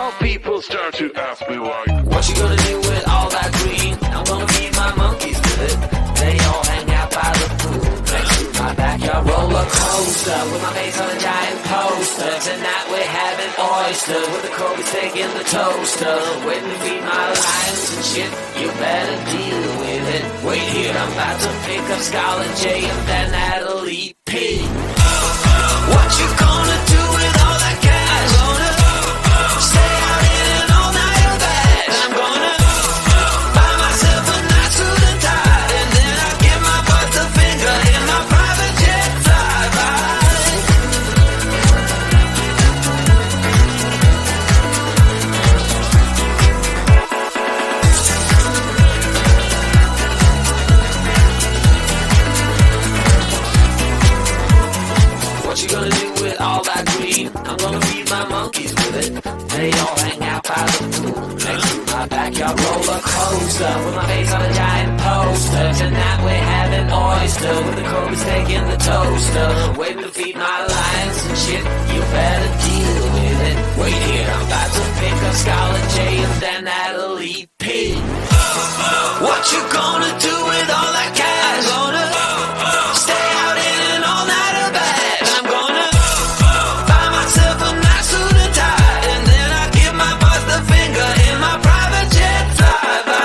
All people start to ask me why. What you gonna do with all that green? I'm gonna feed my monkeys with it. They all hang out by the pool next to my backyard roller coaster with my face on a giant poster. Tonight we're having oysters with the Kobe steak in the toaster. Waiting to feed my lions and shit. You better deal with it. Wait here, I'm about to pick up Scarlett J and then Natalie P. What you gonna do with all that cash? Gonna stay out in an all-nighter bag. I'm gonna buy myself a nice suit and tie, and then I'll give my butt the finger in my private jet flyby. What you gonna do with all that green? I'm gonna feed my monkeys with it. They all hang out by the pool next to my backyard roller coaster with my face on a giant poster. Tonight we're having oyster with the Kobe steak in the toaster. Waiting to feed my lions and shit. You better deal with it. Wait here, I'm about to pick up Scarlett J and then Natalie P. What you gonna do with all that cash? Gonna stay out in an all-nighter bag. I'm gonna buy myself a nice suit and tie, and then I give my boss the finger in my private jet flyby.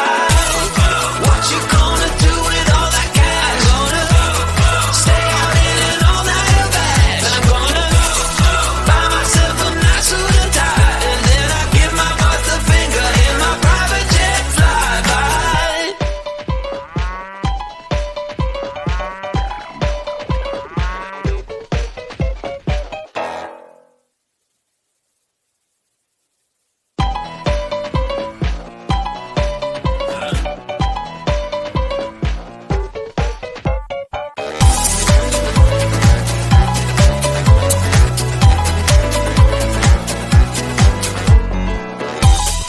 What you gonna do with all that cash? Gonna stay out in an all-nighter bag. I'm gonna buy myself a nice suit and tie, and then I give my boss the finger in my private jet flyby.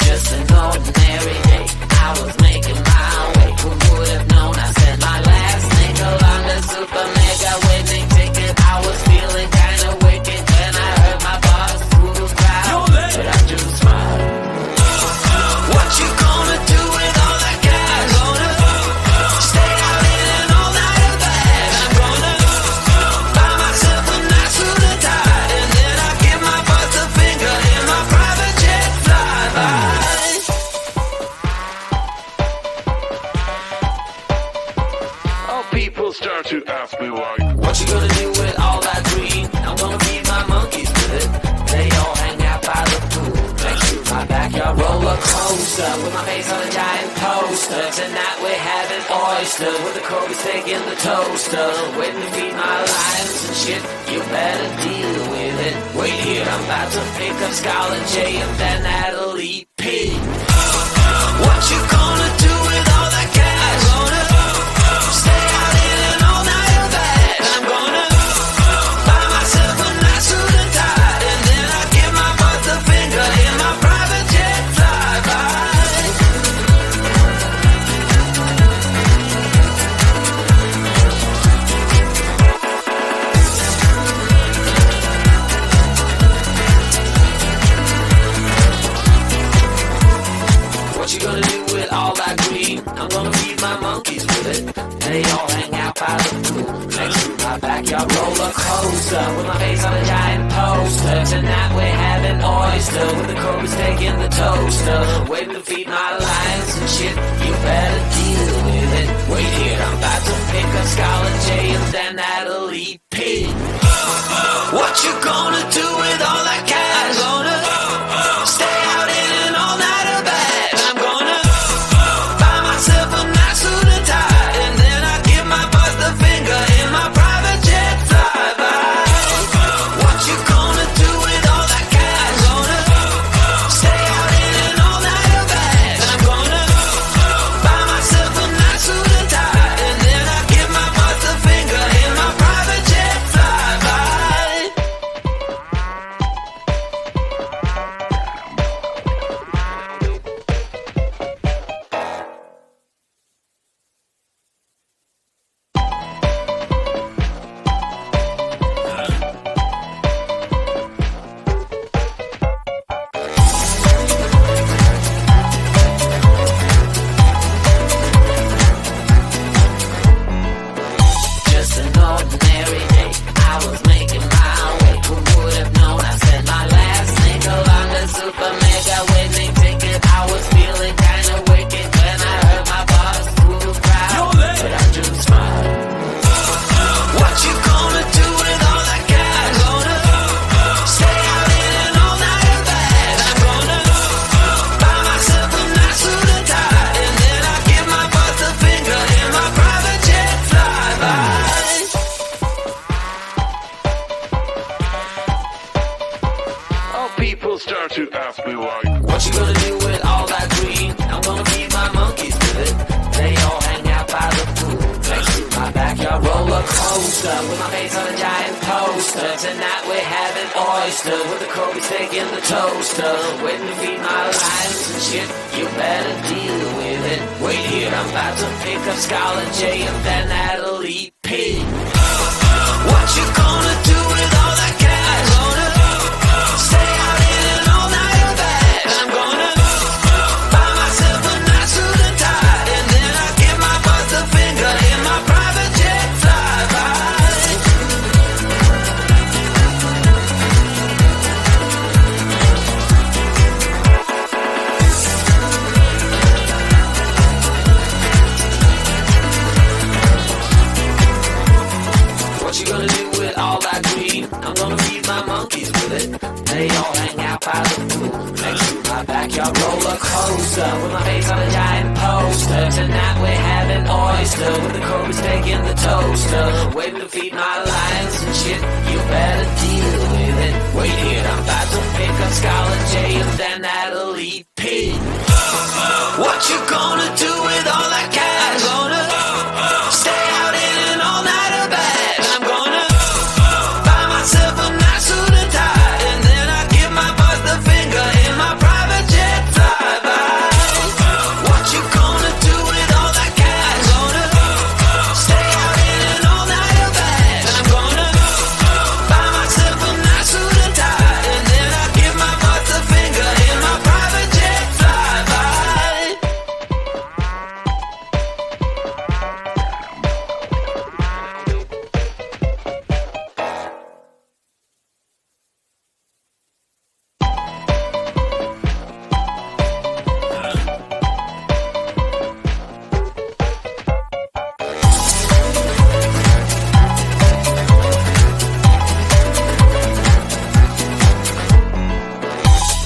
Just an ordinary day, I was making my way. Who would have known I said my last nickel on the super mega winning ticket? I was feeling kinda wicked when I heard my boss through the crowd, but I just smiled. What you gonna do with all that cash? Gonna stay out in an all-nighter bag. I'm gonna buy myself a nice suit and tie, and then I give my boss the finger in my private jet flyby. All people start to ask me why. What you gonna do with all that green? I'm gonna feed my monkeys with it. They all hang out by the pool next to my backyard roller coaster with my face on a giant poster. Tonight we're having oyster with the Kobe steak in the toaster. Waiting to feed my lions and shit. You better deal with it. Wait here, I'm about to pick up Scarlett J and then Natalie P. What you gonna do with all that cash? Gonna stay out in an all-nighter bag. I'm gonna buy myself a nice suit and tie, and then I give my boss the finger in my private jet flyby. What you gonna do with all that green? I'm gonna feed my monkeys with it. They all hang out by the pool next to my backyard roller coaster with my face on a giant poster. Tonight we're having oyster with the Kobe steak in the toaster. Waiting to feed my lions and shit. You better deal with it. Wait here, I'm about to pick up Scarlett J and then Natalie P. What you gonna do with all that cash? Gonna stay out in an all-nighter bag. I'm gonna buy myself a nice suit and tie, and then I give my boss the finger in my private jet flyby. What you gonna do with all that cash? Gonna stay out in an all-nighter bag. I'm gonna buy myself a nice suit and tie, and then I give my boss the finger in my private jet flyby. me like, what you gonna do with all that green? I'm gonna feed my monkeys with it. They all hang out by the pool next to my backyard roller coaster with my face on a giant poster. Tonight we're having oyster with the Kobe steak in the toaster. Waiting to feed my lions and shit. You better deal with it. Wait here, I'm about to pick up Scarlett J and then Natalie P. What you gonna do with all that cash? Gonna stay out in an all-nighter bag. I'm gonna buy myself a nice suit and tie, and then I give my boss the finger in my private jet flyby. What you gonna do with all that green? I'm gonna feed my monkeys with it. They all hang out by the pool next to my backyard roller coaster with my face on a giant poster. Tonight we're having oyster with the Kobe steak in the toaster. Waiting to feed my lions and shit. You better deal with it. Wait here, I'm about to pick up Scarlett J and then Natalie P. What you gonna do with all that cash? Gonna stay out in an all-nighter bag. I'm gonna buy myself a nice suit and tie, and then I give my boss the finger in my private jet flyby. What you gonna do with all that cash? Gonna stay out in an all-nighter bag. I'm gonna buy myself a nice suit and tie, and then I give my boss the finger in my private jet flyby.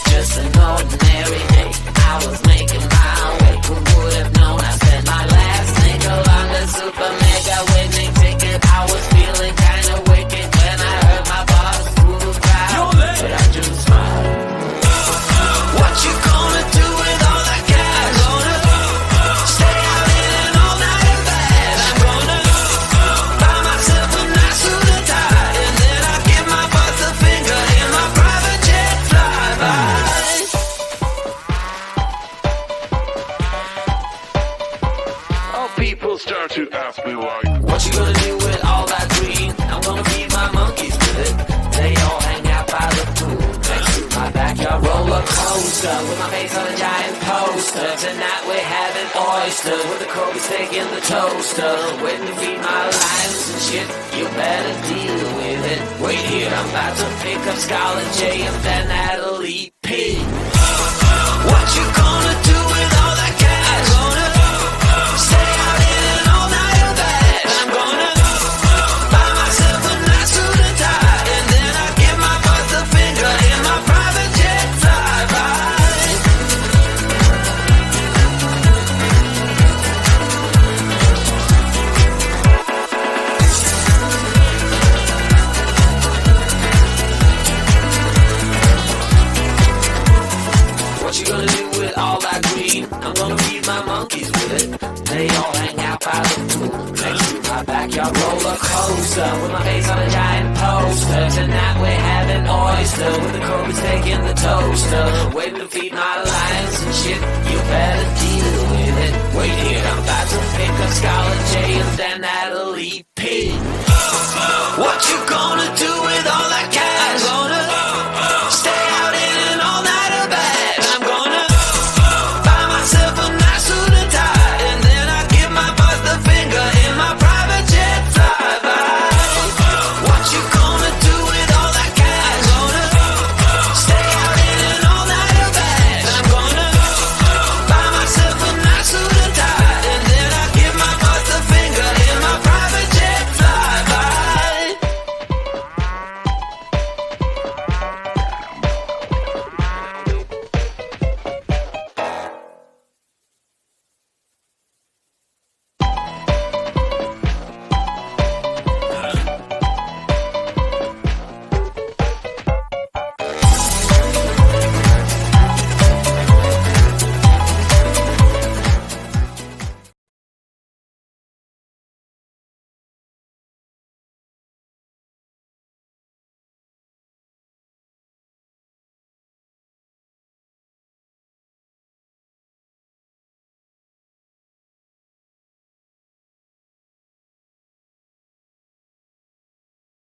Just an ordinary day, I was making my way. Who would have known I spent my last nickel on the super mega winning ticket? I was feeling kinda wicked when I heard my boss through the crowd, but I just smiled. What you gonna do with all that cash? Gonna stay out in an all-nighter bag. I'm gonna buy myself a nice suit and tie, and then I give my boss the finger in my private jet flyby. oh, people start to ask me like, What you gonna do with all that green? I'm gonna feed my monkeys with it. They all hang out by the pool next to my backyard roller coaster with my face on a giant poster. Tonight we're having oyster with the Kobe steak in the toaster. Waiting to feed my lions and shit. You better deal with it. Wait here, I'm about to pick up Scarlett J and then Natalie P. What you gonna do with all that cash? Gonna stay out in an all-nighter bag. I'm gonna buy myself a nice suit and tie, and then I give my boss the finger in my private jet flyby. What you gonna do with all that green? I'm gonna feed my monkeys with it. They all hang out by the pool next to my backyard roller coaster with my face on a giant poster. Tonight we're having oyster with the Kobe steak in the toaster. Waiting to feed my lions and shit. You better deal with it. Wait here, I'm about to pick up Scarlett J and then Natalie P. What you gonna